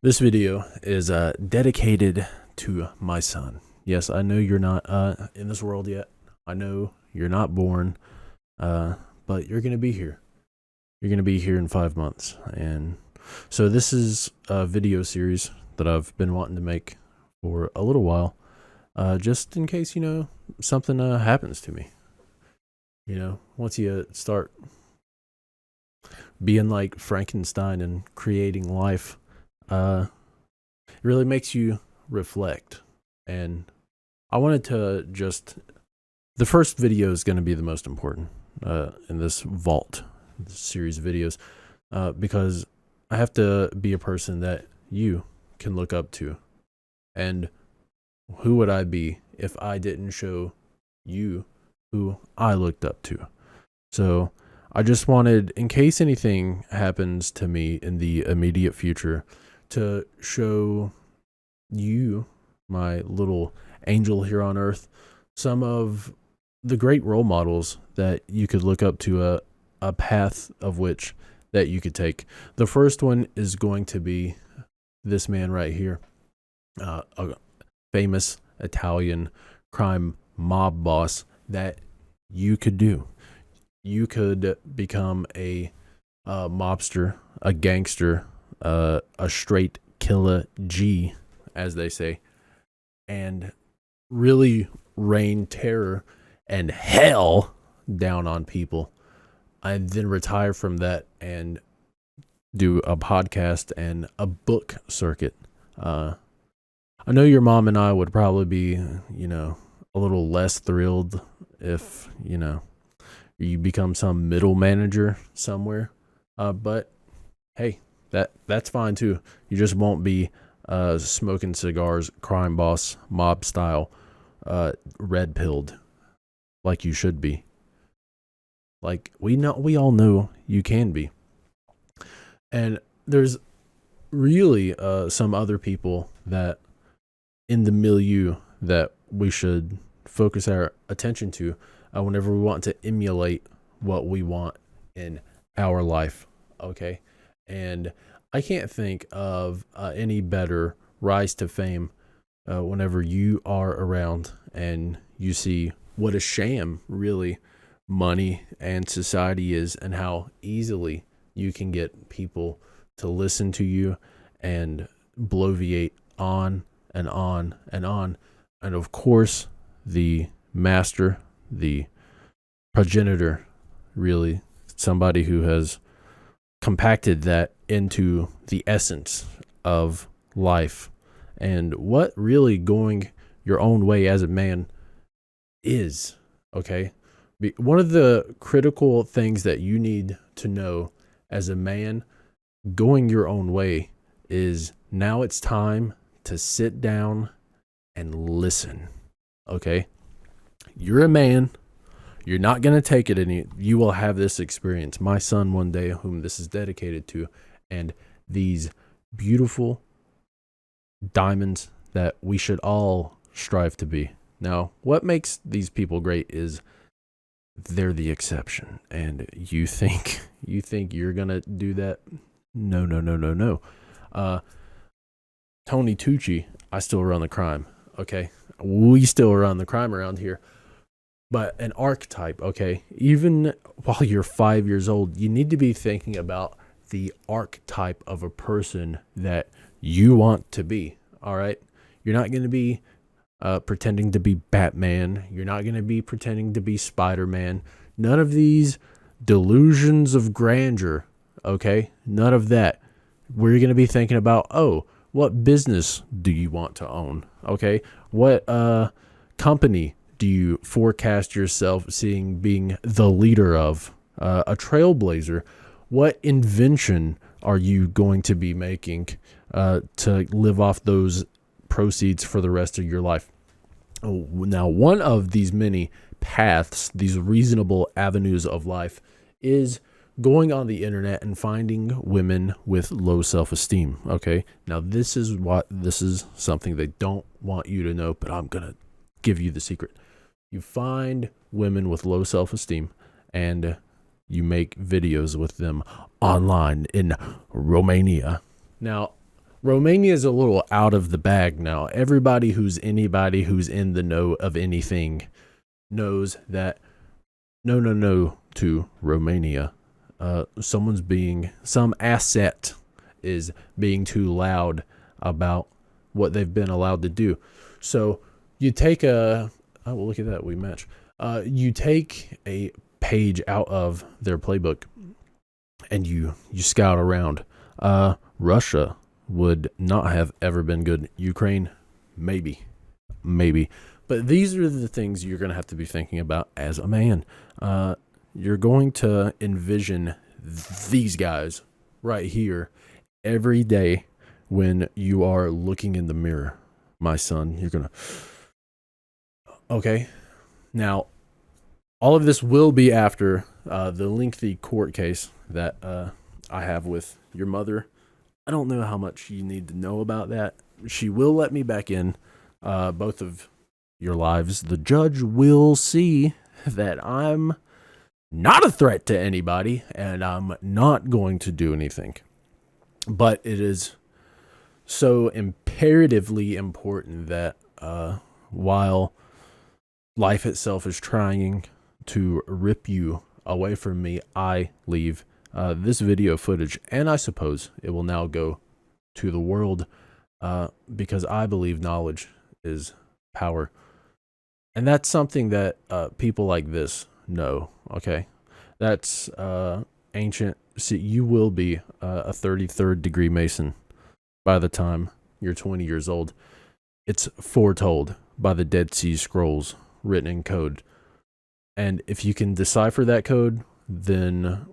This video is dedicated to my son. Yes, I know you're not in this world yet. I know you're not born, but you're going to be here. You're going to be here in 5 months. And so this is a video series that I've been wanting to make for a little while, just in case, something happens to me. Once you start being like Frankenstein and creating life, it really makes you reflect. And I wanted to the first video is going to be the most important in this this series of videos, because I have to be a person that you can look up to. And who would I be if I didn't show you who I looked up to? So I just wanted, in case anything happens to me in the immediate future, to show you, my little angel here on earth, some of the great role models that you could look up to, a path of which that you could take. The first one is going to be this man right here, a famous Italian crime mob boss that you could do. You could become a mobster, a gangster, a straight killer G, as they say, and really rain terror and hell down on people. I then retire from that and do a podcast and a book circuit. I know your mom and I would probably be, a little less thrilled if, you become some middle manager somewhere. But hey, that's fine too. You just won't be smoking cigars, crime boss, mob style, red pilled like you should be. Like we all know you can be. And there's really some other people that in the milieu that we should focus our attention to whenever we want to emulate what we want in our life. Okay. And I can't think of any better rise to fame whenever you are around and you see what a sham really money and society is, and how easily you can get people to listen to you and bloviate on and on and on. And of course, the master, the progenitor, really somebody who has compacted that into the essence of life and what really going your own way as a man is. Okay. One of the critical things that you need to know as a man going your own way is now it's time to sit down and listen. Okay. You're a man. You're not going to take it you will have this experience. My son one day, whom this is dedicated to, and these beautiful diamonds that we should all strive to be. Now, what makes these people great is they're the exception. And you think you're going to do that? No. Tony Tucci, I still run the crime. Okay. We still run the crime around here. But an archetype, okay, even while you're 5 years old, you need to be thinking about the archetype of a person that you want to be, all right? You're not going to be pretending to be Batman. You're not going to be pretending to be Spider-Man. None of these delusions of grandeur, okay? None of that. We're going to be thinking about, what business do you want to own, okay? What company do you forecast yourself seeing being the leader of, a trailblazer? What invention are you going to be making to live off those proceeds for the rest of your life? Now, one of these many paths, these reasonable avenues of life, is going on the internet and finding women with low self-esteem. Okay. Now, this is something they don't want you to know, but I'm going to give you the secret. You find women with low self-esteem and you make videos with them online in Romania. Now, Romania is a little out of the bag now. Anybody who's in the know of anything knows that no to Romania. Some asset is being too loud about what they've been allowed to do. So you take oh, well, look at that, we match. You take a page out of their playbook and you scout around. Russia would not have ever been good. Ukraine, maybe. But these are the things you're going to have to be thinking about as a man. You're going to envision these guys right here every day when you are looking in the mirror, my son. You're going to, okay. Now, all of this will be after the lengthy court case that I have with your mother. I don't know how much you need to know about that. She will let me back in both of your lives. The judge will see that I'm not a threat to anybody and I'm not going to do anything. But it is so imperatively important that while life itself is trying to rip you away from me, I leave this video footage, and I suppose it will now go to the world because I believe knowledge is power. And that's something that people like this know, okay? That's ancient. See, you will be a 33rd degree Mason by the time you're 20 years old. It's foretold by the Dead Sea Scrolls written in code. And if you can decipher that code, then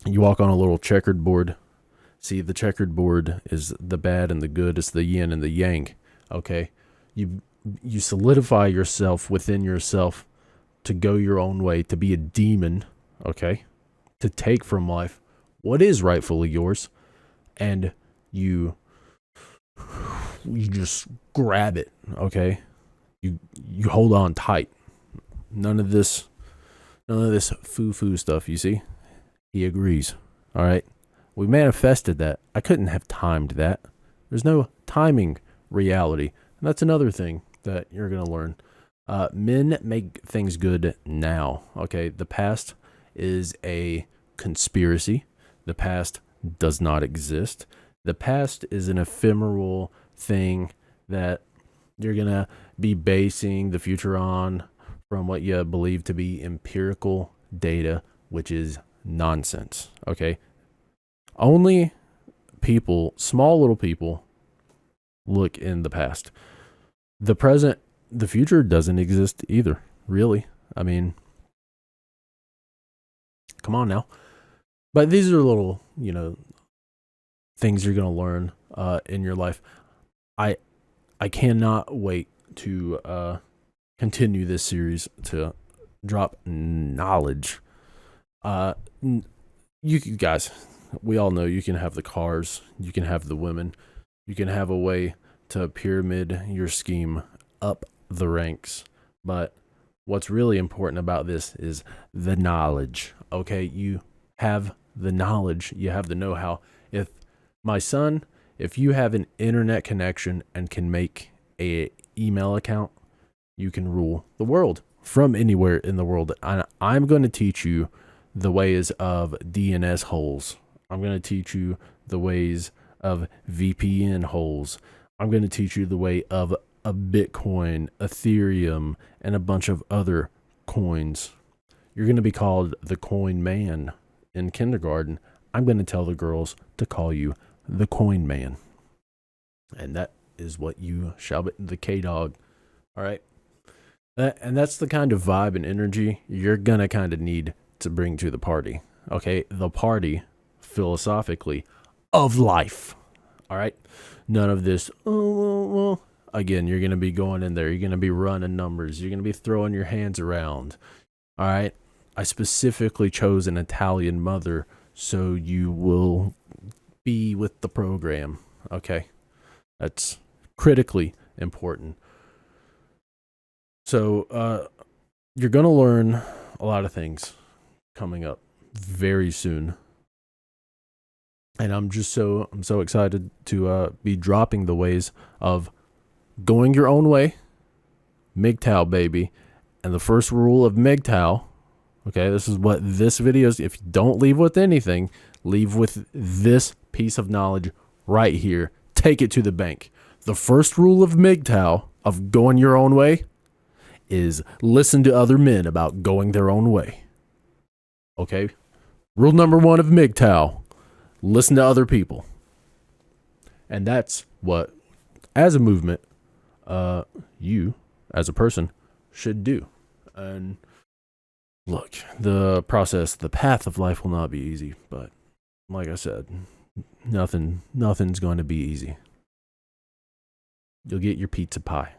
you walk on a little checkered board. See, the checkered board is the bad and the good. It's the yin and the yang, okay? You solidify yourself within yourself to go your own way, to be a demon, okay? To take from life what is rightfully yours, and you just grab it, okay? You hold on tight. None of this foo-foo stuff, you see? He agrees, all right? We manifested that. I couldn't have timed that. There's no timing reality. And that's another thing that you're going to learn. Men make things good now, okay? The past is a conspiracy. The past does not exist. The past is an ephemeral thing that you're going to be basing the future on from what you believe to be empirical data, which is nonsense, okay? Only people, small little people, look in the past. The present, the future doesn't exist either, really. I mean, come on now. But these are little, things you're going to learn in your life. I cannot wait to continue this series to drop knowledge. You guys, we all know you can have the cars, you can have the women, you can have a way to pyramid your scheme up the ranks. But what's really important about this is the knowledge. Okay, you have the knowledge, you have the know-how. If my son, if you have an internet connection and can make a email account, you can rule the world from anywhere in the world. I'm going to teach you the ways of DNS holes. I'm going to teach you the ways of VPN holes. I'm going to teach you the way of a Bitcoin, Ethereum, and a bunch of other coins. You're going to be called the coin man in kindergarten. I'm going to tell the girls to call you the coin man. And that is what you shall be, the K-Dog. All right? And that's the kind of vibe and energy you're going to kind of need to bring to the party. Okay? The party, philosophically, of life. All right? None of this, well. Again, you're going to be going in there. You're going to be running numbers. You're going to be throwing your hands around. All right? I specifically chose an Italian mother so you will be with the program. Okay? That's critically important. So, you're going to learn a lot of things coming up very soon. And I'm so excited to be dropping the ways of going your own way, MGTOW baby. And the first rule of MGTOW, okay, this is what this video is. If you don't leave with anything, leave with this piece of knowledge right here. Take it to the bank. The first rule of MGTOW, of going your own way, is listen to other men about going their own way. Okay? Rule number 1 of MGTOW, listen to other people. And that's what, as a movement, you, as a person, should do. And look, the process, the path of life will not be easy, but like I said, nothing's going to be easy. You'll get your pizza pie.